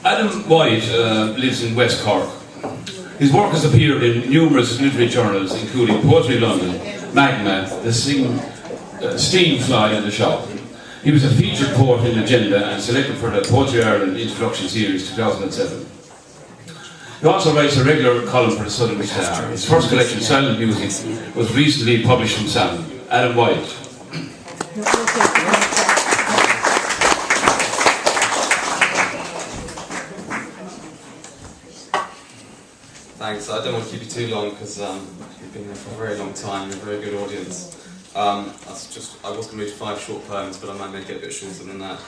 Adam Wyeth lives in West Cork. His work has appeared in numerous literary journals, including Poetry London, Magma, The Steam Fly and The Shop. He was a featured poet in Agenda and selected for the Poetry Ireland Introduction Series 2007. He also writes a regular column for the Southern Star. His first collection, Silent Music, was recently published from Salmon. Adam Wyeth. Thanks. I don't want to keep you too long because you've been here for a very long time. You're a very good audience. I was going to read 5 short poems, but I might make it a bit shorter than that.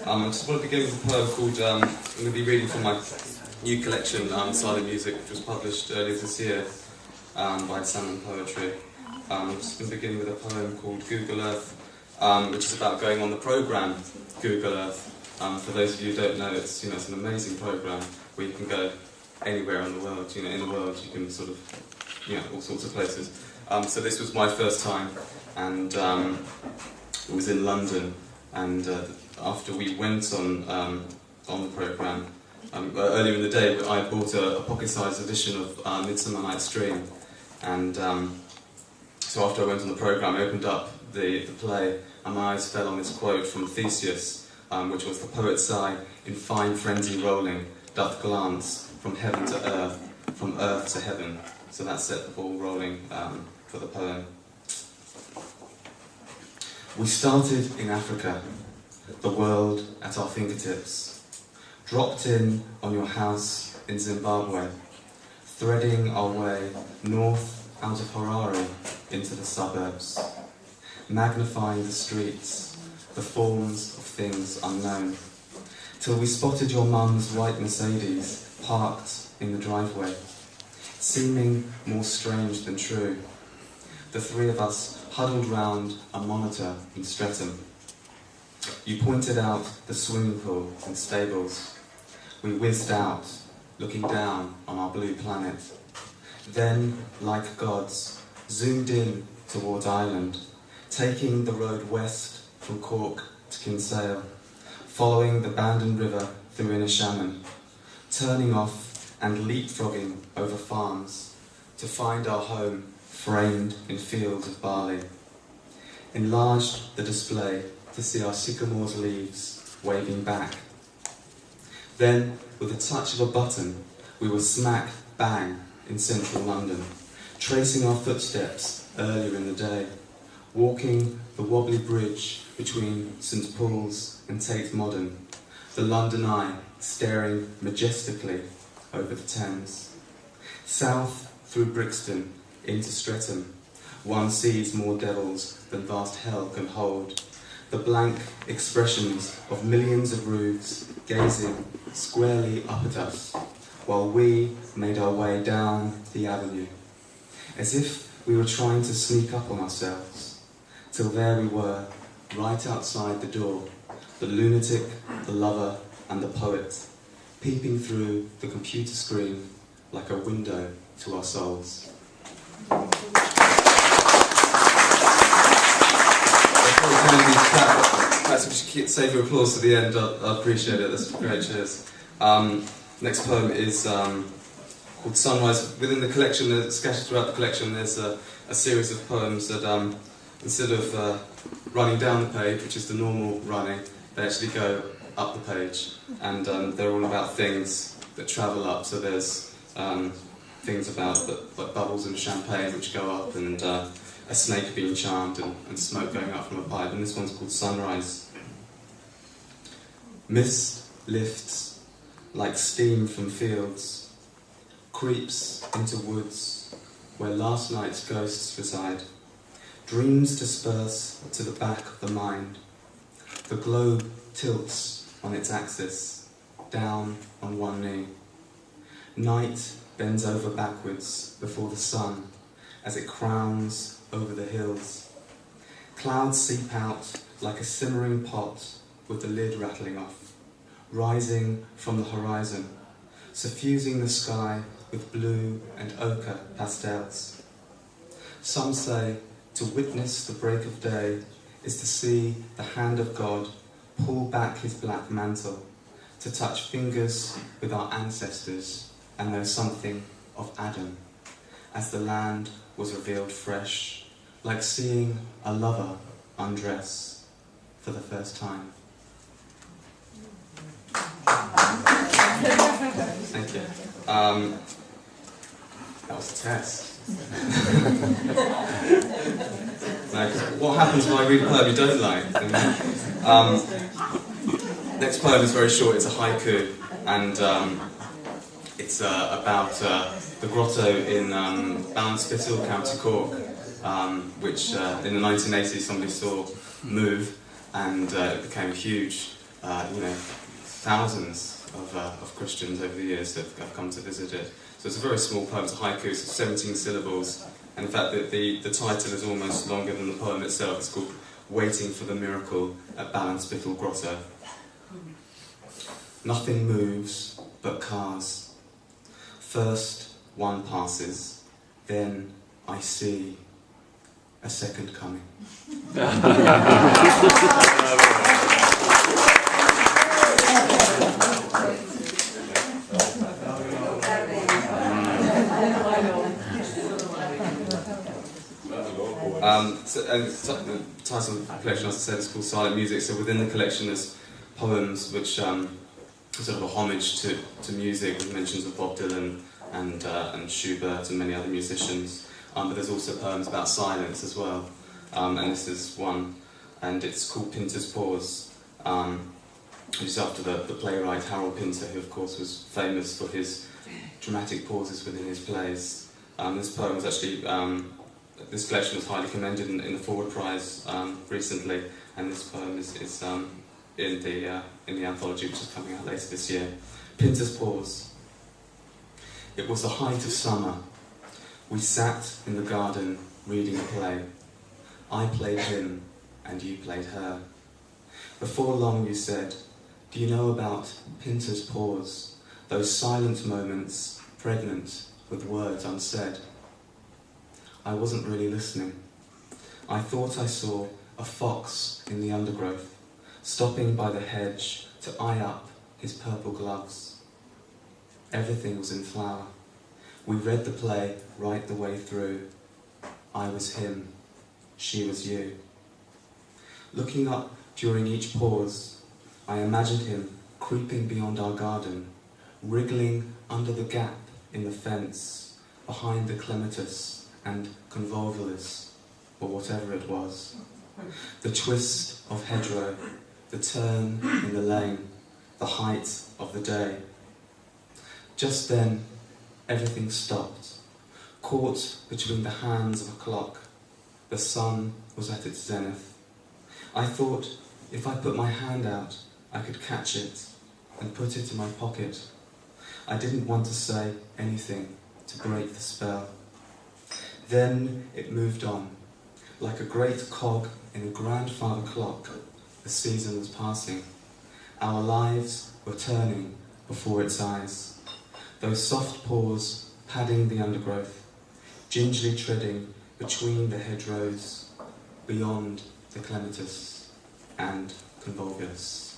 I just want to begin with a poem called, I'm going to be reading from my new collection, Silent Music, which was published earlier this year by Salmon Poetry. I'm just going to begin with a poem called Google Earth, which is about going on the programme Google Earth. For those of you who don't know, it's an amazing programme where you can go anywhere in the world. In the world you can sort of, all sorts of places. So this was my first time, and it was in London. And after we went on the programme, earlier in the day, I bought a pocket-sized edition of Midsummer Night's Dream, and so after I went on the programme, I opened up the play, and my eyes fell on this quote from Theseus, which was, "The poet's sigh, in fine frenzy rolling, doth glance from heaven to earth, from earth to heaven." So that set the ball rolling for the poem. We started in Africa, the world at our fingertips, dropped in on your house in Zimbabwe, threading our way north out of Harare into the suburbs, magnifying the streets, the forms of things unknown, till we spotted your mum's white Mercedes parked in the driveway, seeming more strange than true. The 3 of us huddled round a monitor in Streatham. You pointed out the swimming pool and stables. We whizzed out, looking down on our blue planet. Then, like gods, zoomed in towards Ireland, taking the road west from Cork to Kinsale, following the Bandon River through Inishannon, turning off and leapfrogging over farms to find our home framed in fields of barley. Enlarged the display to see our sycamore's leaves waving back. Then, with a touch of a button, we were smack bang in central London, tracing our footsteps earlier in the day, walking the wobbly bridge between St Paul's and Tate Modern, the London Eye staring majestically over the Thames. South through Brixton into Streatham, one sees more devils than vast hell can hold, the blank expressions of millions of roofs gazing squarely up at us, while we made our way down the avenue, as if we were trying to sneak up on ourselves, till there we were, right outside the door, the lunatic, the lover, and the poet, peeping through the computer screen like a window to our souls. Perhaps if you should save your applause to the end, I'd appreciate it. That's great, cheers. Next poem is called Sunrise. Within the collection, scattered throughout the collection, there's a series of poems that, instead of running down the page, which is the normal running, they actually go up the page, and they're all about things that travel up. So there's things about like bubbles in champagne which go up, and a snake being charmed, and smoke going up from a pipe. And this one's called Sunrise. Mist lifts like steam from fields, creeps into woods where last night's ghosts reside. Dreams disperse to the back of the mind. The globe tilts on its axis, down on one knee. Night bends over backwards before the sun as it crowns over the hills. Clouds seep out like a simmering pot with the lid rattling off, rising from the horizon, suffusing the sky with blue and ochre pastels. Some say to witness the break of day is to see the hand of God pull back his black mantle, to touch fingers with our ancestors and know something of Adam, as the land was revealed fresh, like seeing a lover undress for the first time. Thank you. That was a test. No, 'cause what happens when I read a poem you don't like? Next poem is very short, it's a haiku, and it's about the grotto in Ballinspittle, County Cork, which in the 1980s somebody saw move, and it became huge. Thousands of Christians over the years have come to visit it. So it's a very small poem, it's a haiku, it's 17 syllables, and in fact the title is almost longer than the poem itself. It's called Waiting for the Miracle at Ballinspittle Grotto. Nothing moves but cars. First one passes, then I see a second coming. The title of the collection, as I said, is called Silent Music. So within the collection there's poems which are sort of a homage to music, with mentions of Bob Dylan and Schubert and many other musicians. But there's also poems about silence as well. And this is one, and it's called Pinter's Pause. Which is after the playwright Harold Pinter, who of course was famous for his dramatic pauses within his plays. This poem was actually, this collection was highly commended in the Forward Prize recently, and this poem is in the anthology which is coming out later this year. Pinter's Pause. It was the height of summer. We sat in the garden reading a play. I played him and you played her. Before long you said, "Do you know about Pinter's pause, those silent moments pregnant with words unsaid?" I wasn't really listening. I thought I saw a fox in the undergrowth, stopping by the hedge to eye up his purple gloves. Everything was in flower. We read the play right the way through. I was him, she was you. Looking up during each pause, I imagined him creeping beyond our garden, wriggling under the gap in the fence, behind the clematis and convolvulus, or whatever it was. The twist of hedgerow, the turn in the lane, the height of the day. Just then, everything stopped, caught between the hands of a clock. The sun was at its zenith. I thought if I put my hand out, I could catch it and put it in my pocket. I didn't want to say anything to break the spell. Then it moved on, like a great cog in a grandfather clock. The season was passing. Our lives were turning before its eyes. Those soft paws padding the undergrowth, gingerly treading between the hedgerows, beyond the clematis and convolvulus.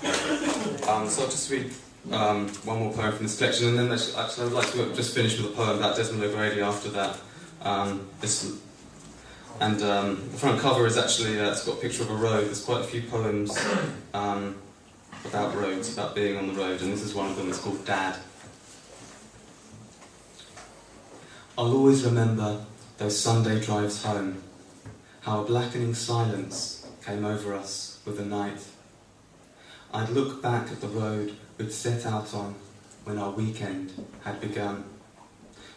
So I'll just read one more poem from this collection, and then actually I would like to just finish with a poem about Desmond O'Grady after that. The front cover is actually, it's got a picture of a road. There's quite a few poems about roads, about being on the road, and this is one of them. It's called Dad. I'll always remember those Sunday drives home, how a blackening silence came over us with the night. I'd look back at the road we'd set out on when our weekend had begun,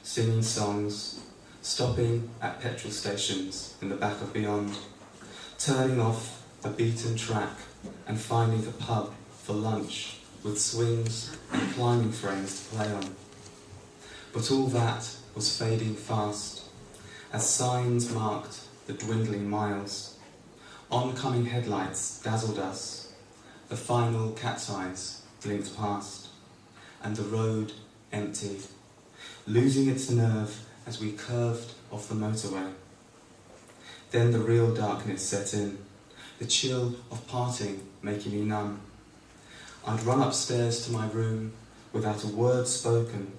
singing songs, stopping at petrol stations in the back of Beyond, turning off the beaten track and finding a pub for lunch with swings and climbing frames to play on. But all that was fading fast, as signs marked the dwindling miles. Oncoming headlights dazzled us, the final cat's eyes blinked past, and the road emptied, losing its nerve as we curved off the motorway. Then the real darkness set in, the chill of parting making me numb. I'd run upstairs to my room without a word spoken,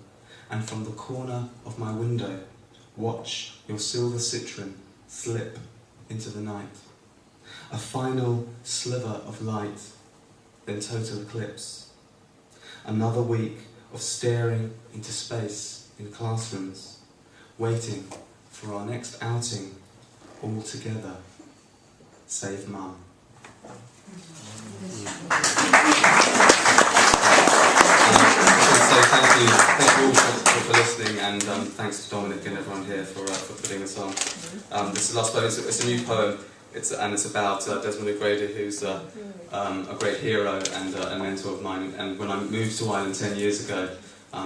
and from the corner of my window watch your silver citron slip into the night. A final sliver of light, then total eclipse. Another week of staring into space in classrooms, waiting for our next outing all together, save Mum. So thank you all for listening, and thanks to Dominic and everyone here for putting this on. This is the last poem. It's a new poem. It's about Desmond, who's a great hero and a mentor of mine. And when I moved to Ireland 10 years ago,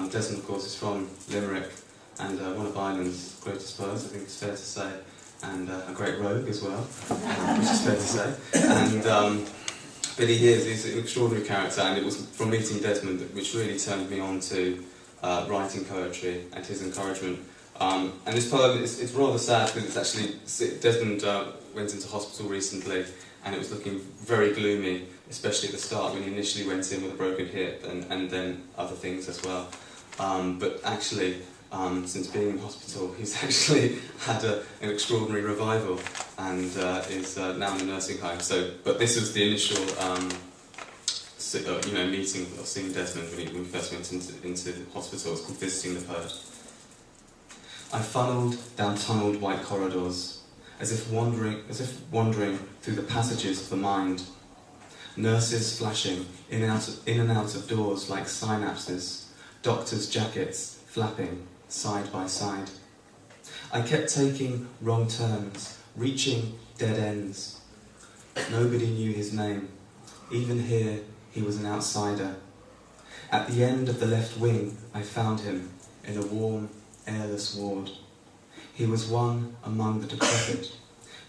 Desmond, of course, is from Limerick, and one of Ireland's greatest poets, I think it's fair to say, and a great rogue as well, which is fair to say. And but he's an extraordinary character, and it was from meeting Desmond which really turned me on to writing poetry and his encouragement. And this poem, it's rather sad because it's actually, Desmond went into hospital recently and it was looking very gloomy, especially at the start when he initially went in with a broken hip and then other things as well. But actually, since being in hospital, he's actually had an extraordinary revival and is now in a nursing home. But this was the initial meeting of seeing Desmond when he first went into the hospital. It's called Visiting the Poet. I funneled down tunnelled white corridors, as if wandering through the passages of the mind. Nurses flashing in and out of doors like synapses, doctors' jackets flapping side by side. I kept taking wrong turns, reaching dead ends. Nobody knew his name. Even here, he was an outsider. At the end of the left wing, I found him in a warm, airless ward. He was one among the decrepit,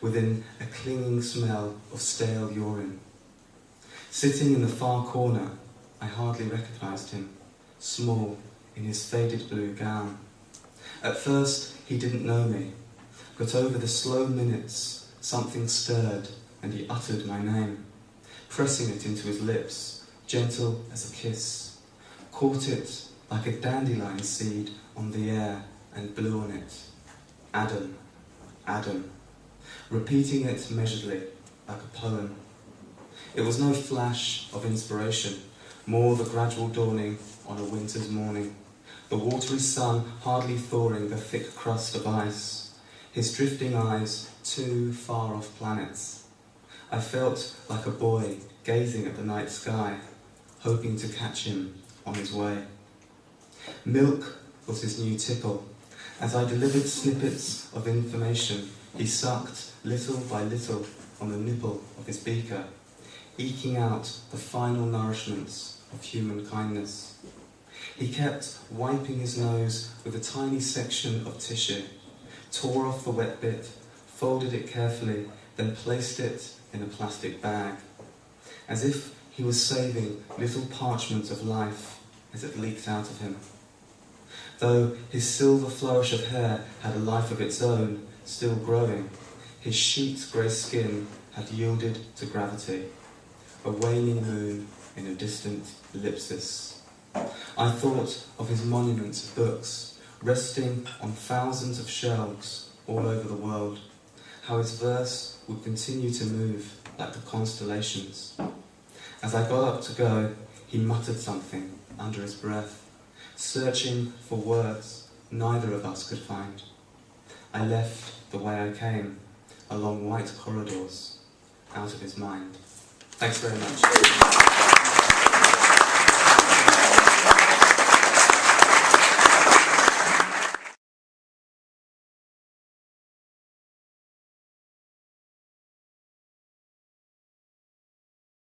within a clinging smell of stale urine. Sitting in the far corner, I hardly recognised him, small in his faded blue gown. At first, he didn't know me, but over the slow minutes, something stirred and he uttered my name, pressing it into his lips, gentle as a kiss, caught it like a dandelion seed on the air and blew on it. Adam, Adam, repeating it measuredly like a poem. It was no flash of inspiration, more the gradual dawning on a winter's morning, the watery sun hardly thawing the thick crust of ice, his drifting eyes two far-off planets. I felt like a boy gazing at the night sky, hoping to catch him on his way. Milk was his new tipple. As I delivered snippets of information, he sucked little by little on the nipple of his beaker, eking out the final nourishments of human kindness. He kept wiping his nose with a tiny section of tissue, tore off the wet bit, folded it carefully, then placed it in a plastic bag, as if he was saving little parchments of life as it leaked out of him. Though his silver flourish of hair had a life of its own, still growing, his sheet grey skin had yielded to gravity, a waning moon in a distant ellipsis. I thought of his monuments of books, resting on thousands of shelves all over the world, how his verse would continue to move like the constellations. As I got up to go, he muttered something under his breath, searching for words neither of us could find. I left the way I came, along white corridors, out of his mind. Thanks very much.